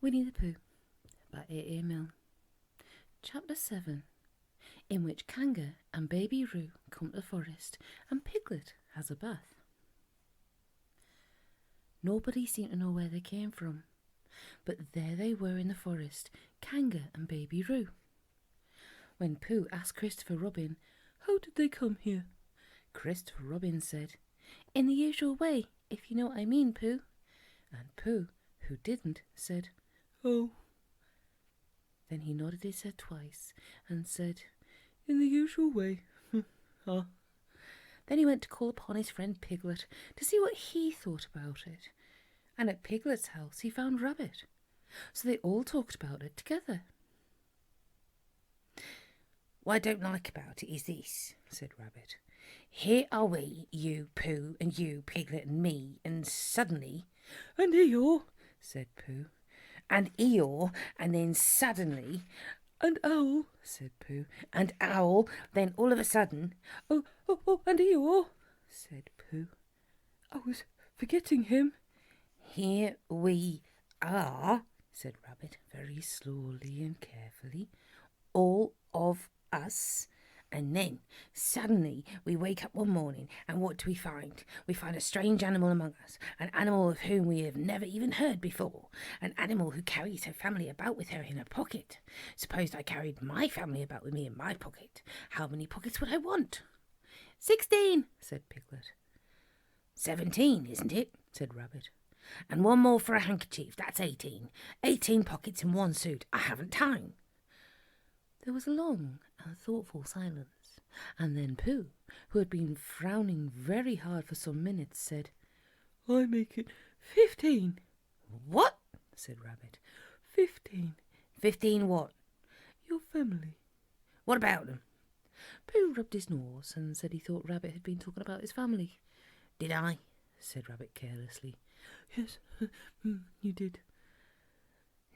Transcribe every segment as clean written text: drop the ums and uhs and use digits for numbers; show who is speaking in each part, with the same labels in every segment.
Speaker 1: Winnie the Pooh by A. Mill. Chapter 7, in which Kanga and Baby Roo come to the forest and Piglet has a bath. Nobody seemed to know where they came from, but there they were in the forest, Kanga and Baby Roo. When Pooh asked Christopher Robin, "How did they come here?" Christopher Robin said, "In the usual way, if you know what I mean, Pooh." And Pooh, who didn't, said, "Oh." Then he nodded his head twice and said, "In the usual way." Ah. Then he went to call upon his friend Piglet to see what he thought about it. And at Piglet's house he found Rabbit. So they all talked about it together.
Speaker 2: "What I don't like about it is this," said Rabbit. "Here are we, you, Pooh, and you, Piglet, and me, and suddenly—"
Speaker 1: "And Eeyore," said Pooh.
Speaker 2: "And Eeyore, and then suddenly—"
Speaker 1: "And Owl," said Pooh.
Speaker 2: "And Owl, then all of a sudden—"
Speaker 1: Oh, and Eeyore," said Pooh. "I was forgetting him."
Speaker 2: "Here we are," said Rabbit, very slowly and carefully, "all of us. And then, suddenly, we wake up one morning, and what do we find? We find a strange animal among us, an animal of whom we have never even heard before, an animal who carries her family about with her in her pocket. Suppose I carried my family about with me in my pocket. How many pockets would I want?"
Speaker 1: 16, said Piglet.
Speaker 2: 17, isn't it? Said Rabbit. "And one more for a handkerchief, that's 18. 18 pockets in one suit. I haven't time."
Speaker 1: There was a long and thoughtful silence, and then Pooh, who had been frowning very hard for some minutes, said, "I make it 15.
Speaker 2: "What?" said Rabbit.
Speaker 1: 15.
Speaker 2: 15 what?
Speaker 1: Your family.
Speaker 2: "What about them?"
Speaker 1: Pooh rubbed his nose and said he thought Rabbit had been talking about his family.
Speaker 2: "Did I?" said Rabbit carelessly.
Speaker 1: "Yes, you did."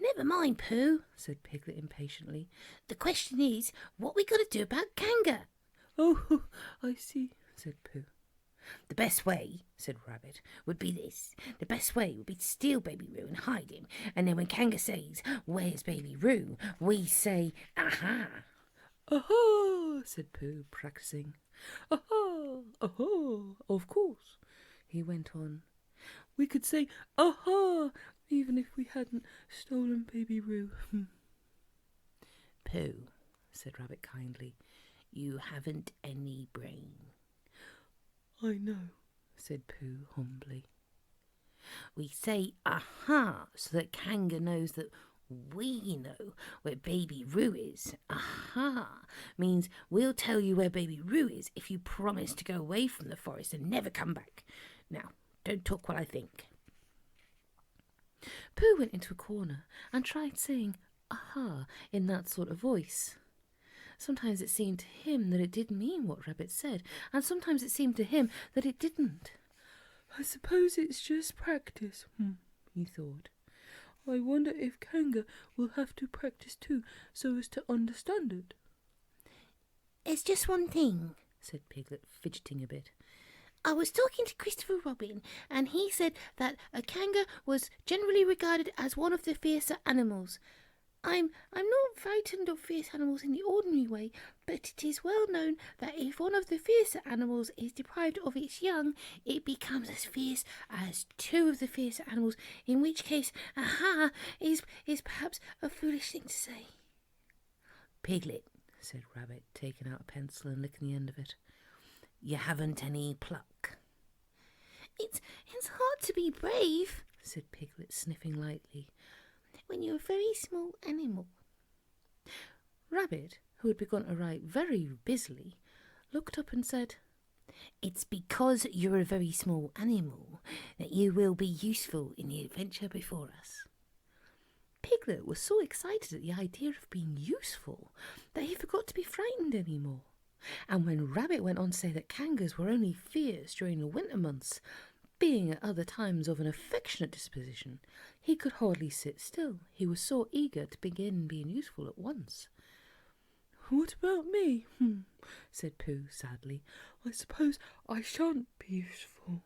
Speaker 2: "Never mind, Pooh," said Piglet impatiently. "The question is, what we got to do about Kanga?"
Speaker 1: "Oh, I see," said Pooh.
Speaker 2: "The best way," said Rabbit, "would be this. The best way would be to steal Baby Roo and hide him, and then when Kanga says, 'Where's Baby Roo?' we say, 'Aha!'"
Speaker 1: "Aha!" said Pooh, practising. "Aha! Aha! Of course," he went on. "We could say, 'Aha!' even if we hadn't stolen Baby Roo."
Speaker 2: "Pooh," said Rabbit kindly, "you haven't any brain."
Speaker 1: "I know," said Pooh humbly.
Speaker 2: "We say 'aha' so that Kanga knows that we know where Baby Roo is. 'Aha' means we'll tell you where Baby Roo is if you promise to go away from the forest and never come back. Now, don't talk while I think."
Speaker 1: Pooh went into a corner and tried saying "aha" in that sort of voice. Sometimes it seemed to him that it did mean what Rabbit said, and sometimes it seemed to him that it didn't. "I suppose it's just practice," he thought. "I wonder if Kanga will have to practice too, so as to understand it."
Speaker 2: "It's just one thing," said Piglet, fidgeting a bit. "I was talking to Christopher Robin, and he said that a Kanga was generally regarded as one of the fiercer animals. I'm not frightened of fierce animals in the ordinary way, but it is well known that if one of the fiercer animals is deprived of its young, it becomes as fierce as two of the fiercer animals, in which case, 'aha' is perhaps a foolish thing to say."
Speaker 1: "Piglet," said Rabbit, taking out a pencil and licking the end of it, "you haven't any pluck."
Speaker 2: It's hard to be brave,"
Speaker 1: said Piglet, sniffing lightly,
Speaker 2: "when you're a very small animal."
Speaker 1: Rabbit, who had begun to write very busily, looked up and said,
Speaker 2: "It's because you're a very small animal that you will be useful in the adventure before us."
Speaker 1: Piglet was so excited at the idea of being useful that he forgot to be frightened any more. And when Rabbit went on to say that Kangas were only fierce during the winter months, being at other times of an affectionate disposition, he could hardly sit still. He was so eager to begin being useful at once. "What about me?" said Pooh sadly. "I suppose I shan't be useful."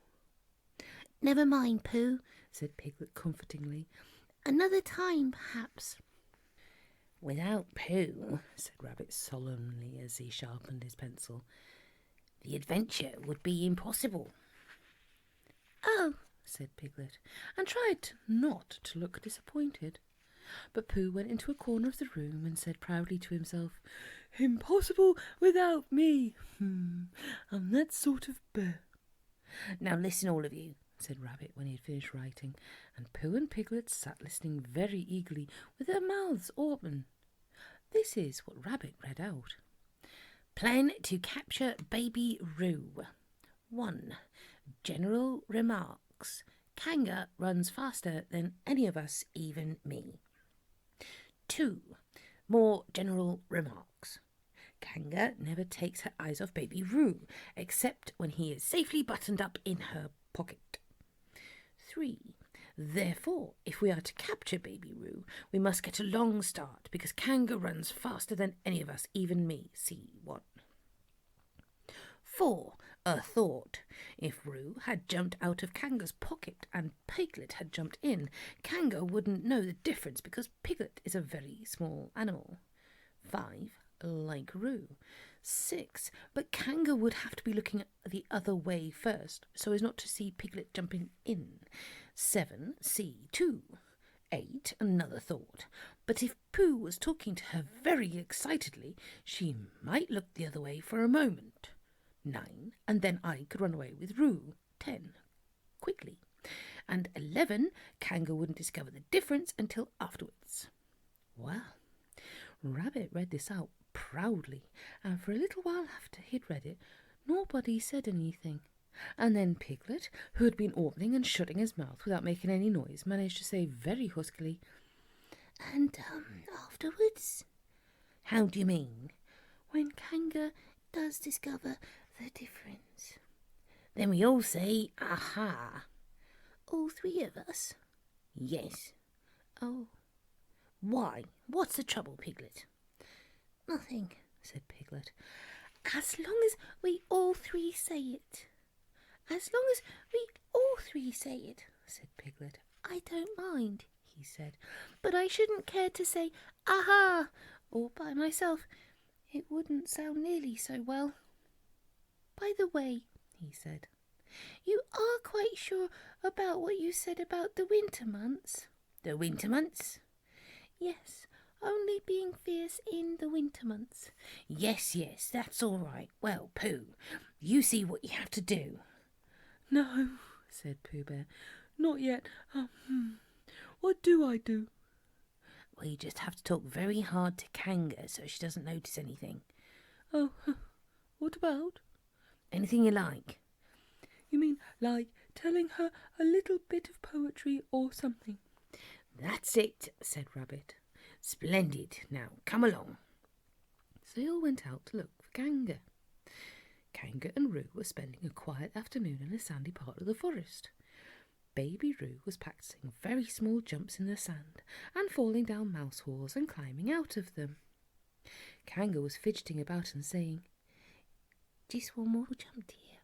Speaker 2: "Never mind, Pooh,"
Speaker 1: said Piglet comfortingly.
Speaker 2: Another time, perhaps.
Speaker 1: Without Pooh, said Rabbit solemnly as he sharpened his pencil, the adventure would be impossible.
Speaker 2: Oh,
Speaker 1: said Piglet, and tried not to look disappointed. But Pooh went into a corner of the room and said proudly to himself, "Impossible without me. I'm that sort of bear." "Now listen, all of you," said Rabbit when he had finished writing, and Pooh and Piglet sat listening very eagerly with their mouths open. This is what Rabbit read out. Plan to capture Baby Roo. 1. General remarks. Kanga runs faster than any of us, even me. 2. More general remarks. Kanga never takes her eyes off Baby Roo, except when he is safely buttoned up in her pocket. 3. Therefore, if we are to capture Baby Roo, we must get a long start, because Kanga runs faster than any of us, even me. C1. 4. A thought. If Roo had jumped out of Kanga's pocket and Piglet had jumped in, Kanga wouldn't know the difference because Piglet is a very small animal. 5. Like Roo. 6. But Kanga would have to be looking the other way first, so as not to see Piglet jumping in. 7. C2. 8. Another thought. But if Pooh was talking to her very excitedly, she might look the other way for a moment. 9. And then I could run away with Roo. 10. Quickly. And 11. Kanga wouldn't discover the difference until afterwards. Well, Rabbit read this out proudly, and for a little while after he'd read it, nobody said anything. And then Piglet, who had been opening and shutting his mouth without making any noise, managed to say very huskily,
Speaker 2: And afterwards?
Speaker 1: "How do you mean?"
Speaker 2: When Kanga does discover the difference.
Speaker 1: "Then we all say, aha."
Speaker 2: All 3 of us?
Speaker 1: "Yes."
Speaker 2: Oh,
Speaker 1: "Why? What's the trouble, Piglet?"
Speaker 2: nothing,
Speaker 1: said Piglet.
Speaker 2: as long as we all 3 say it. As long as we all 3 say it,
Speaker 1: said Piglet.
Speaker 2: I don't mind,
Speaker 1: he said.
Speaker 2: But I shouldn't care to say, aha, all by myself. It wouldn't sound nearly so well. By the way, he said, you are quite sure about what you said about the winter months?
Speaker 1: The winter months?
Speaker 2: Yes, only being fierce in the winter months.
Speaker 1: Yes, that's all right. Well, Pooh, you see what you have to do.
Speaker 3: No, said Pooh Bear, not yet. What do I do?
Speaker 1: Well, you just have to talk very hard to Kanga so she doesn't notice anything.
Speaker 3: Oh, what about?
Speaker 1: Anything you like.
Speaker 3: You mean like telling her a little bit of poetry or something?
Speaker 1: That's it, said Rabbit. Splendid. Now, come along. So they all went out to look for Kanga. Kanga and Roo were spending a quiet afternoon in a sandy part of the forest. Baby Roo was practicing very small jumps in the sand and falling down mouse holes and climbing out of them. Kanga was fidgeting about and saying,
Speaker 2: just one more jump, dear,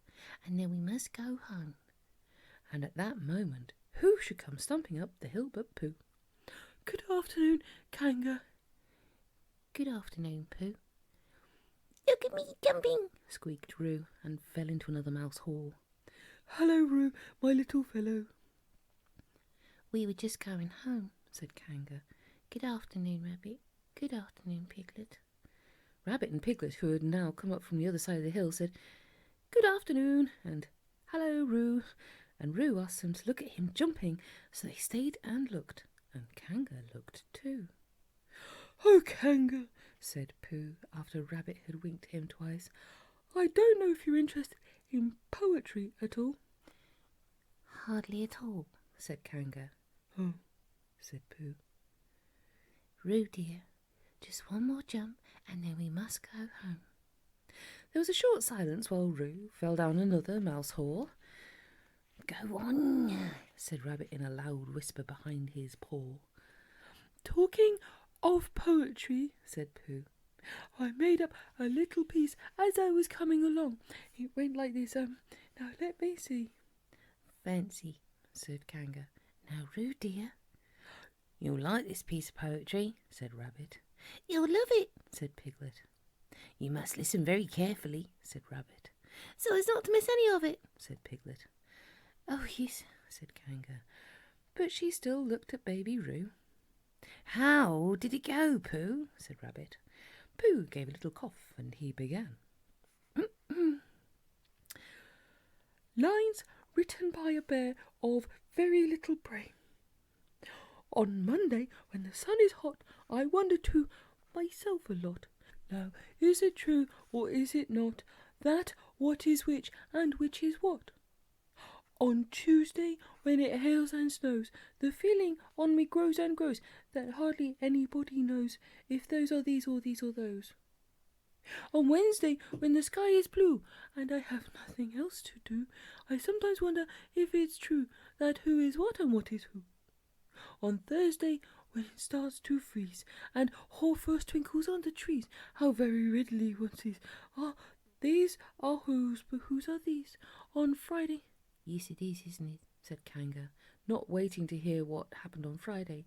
Speaker 2: and then we must go home.
Speaker 1: And at that moment, who should come stumping up the hill but Pooh?
Speaker 3: Good afternoon, Kanga.
Speaker 2: Good afternoon, Pooh. Look at me jumping,
Speaker 1: squeaked Roo and fell into another mouse hole.
Speaker 3: Hello, Roo, my little fellow.
Speaker 2: We were just going home, said Kanga. Good afternoon, Rabbit. Good afternoon, Piglet.
Speaker 1: Rabbit and Piglet, who had now come up from the other side of the hill, said, Good afternoon, and hello, Roo. And Roo asked them to look at him jumping, so they stayed and looked, and Kanga looked too.
Speaker 3: Oh, Kanga, said Pooh, after Rabbit had winked him twice, I don't know if you're interested in poetry at all.
Speaker 2: Hardly at all,
Speaker 1: said Kanga.
Speaker 3: Oh, said Pooh.
Speaker 2: Roo, dear, just one more jump and then we must go home.
Speaker 1: There was a short silence while Roo fell down another mouse hole. Go on, said Rabbit in a loud whisper behind his paw.
Speaker 3: Talking of poetry, said Pooh, I made up a little piece as I was coming along. It went like this, now let me see.
Speaker 1: Fancy, said Kanga. Now, Roo, dear. "You'll like this piece of poetry," said Rabbit.
Speaker 2: "You'll love it,"
Speaker 1: said Piglet. "You must listen very carefully," said Rabbit.
Speaker 2: "so as not to miss any of it,"
Speaker 1: said Piglet. "Oh, yes," said Kanga, but she still looked at Baby Roo. "How did it go, Pooh?" said Rabbit. Pooh gave a little cough, and he began.
Speaker 3: Lines written by a bear of very little brain. On Monday, when the sun is hot, I wonder to myself a lot. Now, is it true or is it not, that what is which and which is what? On Tuesday, when it hails and snows, the feeling on me grows and grows that hardly anybody knows if those are these or these or those. On Wednesday, when the sky is blue and I have nothing else to do, I sometimes wonder if it's true that who is what and what is who. On Thursday, when it starts to freeze and hoarfrost twinkles on the trees, how very readily one sees, these are whose, but whose are these? On Friday...
Speaker 1: "Yes, it is, isn't it?" said Kanga, not waiting to hear what happened on Friday.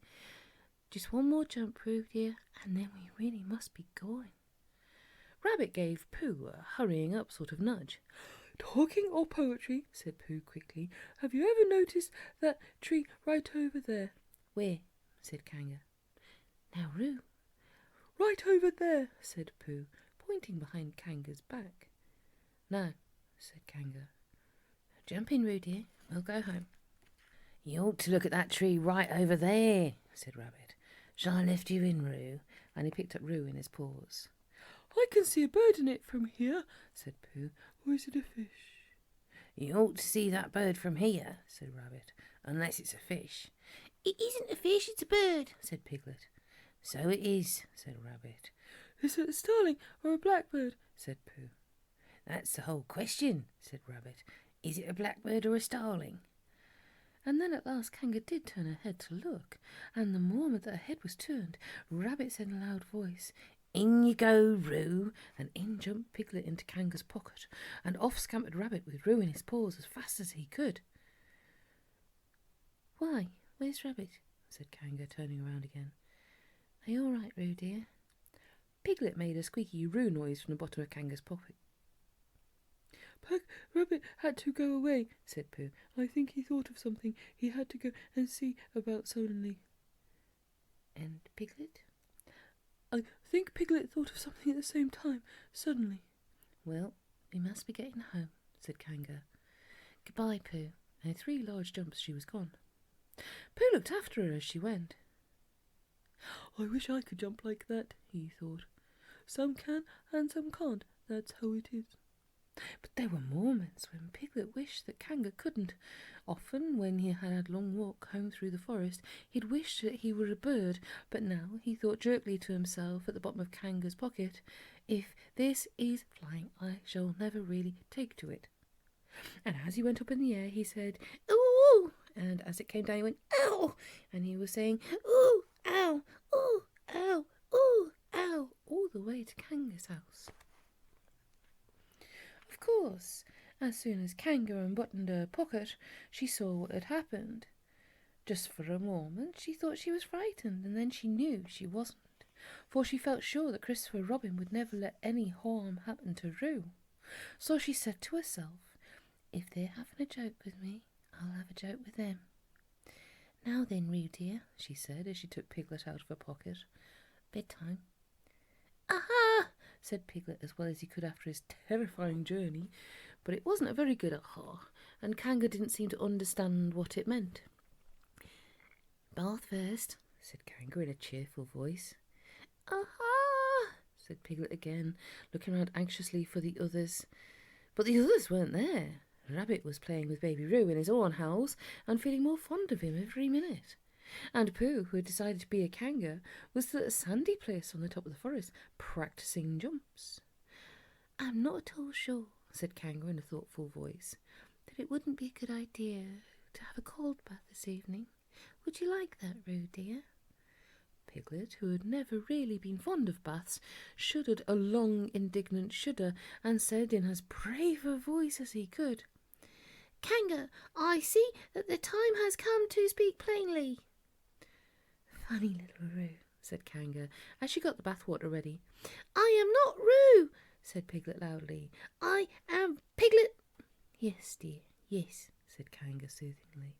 Speaker 1: "Just one more jump, Pooh, dear, and then we really must be going." Rabbit gave Pooh a hurrying up sort of nudge.
Speaker 3: Talking of poetry, said Pooh quickly, have you ever noticed that tree right over there?
Speaker 1: "Where?" said Kanga. "Now, Roo."
Speaker 3: Right over there,
Speaker 1: said Pooh, pointing behind Kanga's back. "No," said Kanga. "Jump in, Roo, dear. We'll go home." "You ought to look at that tree right over there," said Rabbit. "Shall I lift you in, Roo?" And he picked up Roo in his paws.
Speaker 3: I can see a bird in it from here, said Pooh. Or is it a fish?
Speaker 1: "You ought to see that bird from here," said Rabbit, "unless it's a fish."
Speaker 2: "It isn't a fish, it's a bird,"
Speaker 1: said Piglet. "So it is," said Rabbit.
Speaker 3: "Is it a starling or a blackbird?" said Pooh.
Speaker 1: "That's the whole question," said Rabbit. "Is it a blackbird or a starling?" And then at last Kanga did turn her head to look, and the moment that her head was turned, Rabbit said in a loud voice, "In you go, Roo!" And in jumped Piglet into Kanga's pocket, and off scampered Rabbit with Roo in his paws as fast as he could. "Why, where's Rabbit?" said Kanga, turning around again. "Are you all right, Roo, dear?" Piglet made a squeaky Roo noise from the bottom of Kanga's pocket.
Speaker 3: Rabbit had to go away, said Pooh. I think he thought of something he had to go and see about suddenly.
Speaker 1: "And Piglet?"
Speaker 3: "I think Piglet thought of something at the same time, suddenly."
Speaker 1: "Well, we must be getting home," said Kanga. "Goodbye, Pooh." And in 3 large jumps she was gone. Pooh looked after her as she went.
Speaker 3: I wish I could jump like that, he thought. Some can and some can't, that's how it is.
Speaker 1: But there were moments when Piglet wished that Kanga couldn't. Often, when he had had a long walk home through the forest, he'd wished that he were a bird, but now he thought jerkily to himself at the bottom of Kanga's pocket, "If this is flying, I shall never really take to it." And as he went up in the air, he said, "Ooh!" And as it came down, he went, "Ow!" And he was saying, "Ooh, ow, ooh, ow, ooh, ow," all the way to Kanga's house. Of course, as soon as Kanga unbuttoned her pocket, she saw what had happened. Just for a moment she thought she was frightened, and then she knew she wasn't, for she felt sure that Christopher Robin would never let any harm happen to Roo. So she said to herself, "If they're having a joke with me, I'll have a joke with them." "Now then, Roo dear," she said as she took Piglet out of her pocket. "Bedtime." "Aha!" said Piglet as well as he could after his terrifying journey, but it wasn't a very good aha, and Kanga didn't seem to understand what it meant. "Bath first," said Kanga in a cheerful voice. "Aha!" said Piglet again, looking round anxiously for the others. But the others weren't there. Rabbit was playing with Baby Roo in his own house and feeling more fond of him every minute. And Pooh, who had decided to be a Kanga, was at a sandy place on the top of the forest, practising jumps. "I'm not at all sure," said Kanga in a thoughtful voice, "that it wouldn't be a good idea to have a cold bath this evening. Would you like that, Roo dear?" Piglet, who had never really been fond of baths, shuddered a long, indignant shudder and said in as brave a voice as he could, "Kanga, I see that the time has come to speak plainly." Funny little Roo, said Kanga, as she got the bathwater ready.
Speaker 2: I am not Roo, said Piglet loudly. I am Piglet.
Speaker 1: Yes, dear, yes, said Kanga soothingly,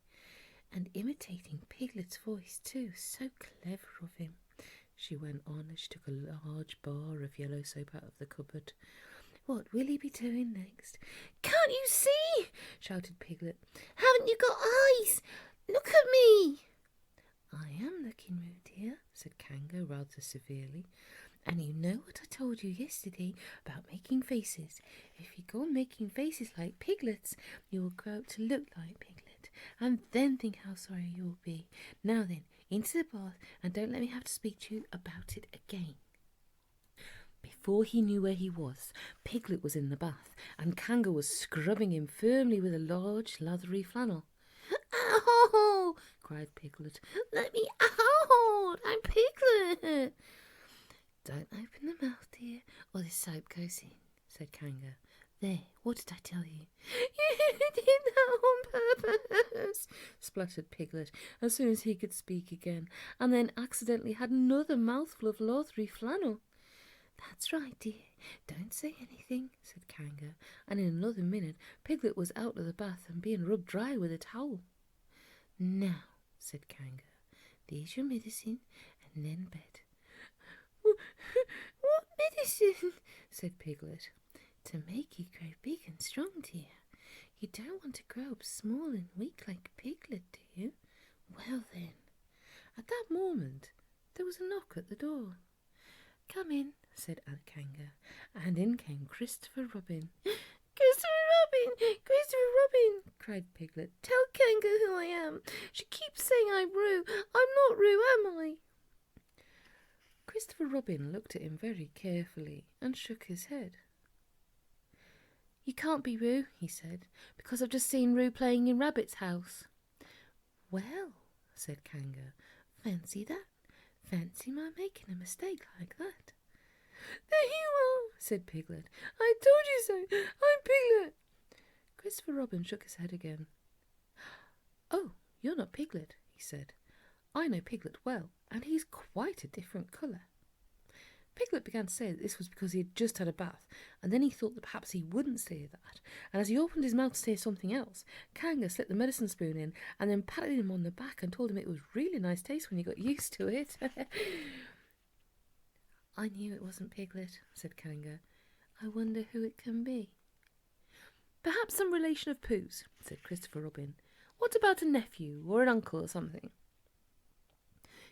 Speaker 1: and imitating Piglet's voice too, so clever of him. She went on as she took a large bar of yellow soap out of the cupboard. What will he be doing next?
Speaker 2: Can't you see? Shouted Piglet. Haven't you got eyes? Look at me.
Speaker 1: I am looking, Roo dear, said Kanga rather severely. And you know what I told you yesterday about making faces. If you go on making faces like Piglet's, you will grow up to look like Piglet, and then think how sorry you will be. Now then, into the bath, and don't let me have to speak to you about it again. Before he knew where he was, Piglet was in the bath, and Kanga was scrubbing him firmly with a large lathery flannel.
Speaker 2: Ow!
Speaker 1: cried Piglet.
Speaker 2: Let me out! I'm Piglet!
Speaker 1: Don't open the mouth, dear, or the soap goes in, said Kanga. There, what did I tell you?
Speaker 2: You did that on purpose,
Speaker 1: spluttered Piglet as soon as he could speak again, and then accidentally had another mouthful of lathery flannel. That's right, dear. Don't say anything, said Kanga, and in another minute Piglet was out of the bath and being rubbed dry with a towel. Now, said Kanga, there's your medicine, and then bed.
Speaker 2: What medicine?
Speaker 1: said Piglet. To make you grow big and strong, dear. You don't want to grow up small and weak like Piglet, do you? Well then. At that moment there was a knock at the door. Come in, said Aunt Kanga, and in came Christopher Robin.
Speaker 2: Christopher Robin! Christopher Robin! cried Piglet. Tell Kanga who I am. She keeps saying I'm Roo. I'm not Roo, am I?
Speaker 1: Christopher Robin looked at him very carefully and shook his head. You can't be Roo, he said, because I've just seen Roo playing in Rabbit's house. Well, said Kanga, fancy that. Fancy my making a mistake like that.
Speaker 2: There you are, said Piglet. I told you so. I'm Piglet.
Speaker 1: Christopher Robin shook his head again. Oh, you're not Piglet, he said. I know Piglet well, and he's quite a different colour. Piglet began to say that this was because he had just had a bath, and then he thought that perhaps he wouldn't say that, and as he opened his mouth to say something else, Kanga slipped the medicine spoon in and then patted him on the back and told him it was really nice taste when you got used to it. I knew it wasn't Piglet, said Kanga. I wonder who it can be. Perhaps some relation of Pooh's, said Christopher Robin. What about a nephew or an uncle or something?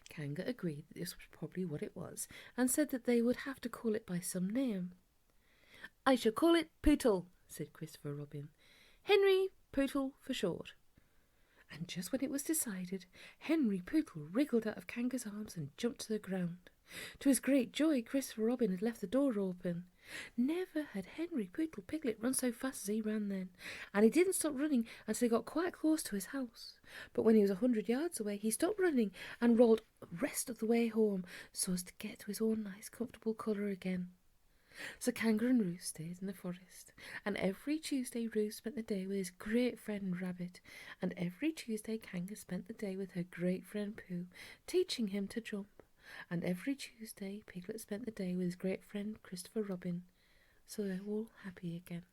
Speaker 1: Kanga agreed that this was probably what it was, and said that they would have to call it by some name. I shall call it Pootle, said Christopher Robin. Henry Pootle for short. And just when it was decided, Henry Pootle wriggled out of Kanga's arms and jumped to the ground. To his great joy, Christopher Robin had left the door open. Never had Henry Pootle Piglet run so fast as he ran then, and he didn't stop running until he got quite close to his house. But when he was 100 yards away, he stopped running and rolled the rest of the way home so as to get to his own nice, comfortable colour again. So Kanga and Roo stayed in the forest, and every Tuesday Roo spent the day with his great friend Rabbit, and every Tuesday Kanga spent the day with her great friend Pooh, teaching him to jump. And every Tuesday Piglet spent the day with his great friend Christopher Robin, so they're all happy again.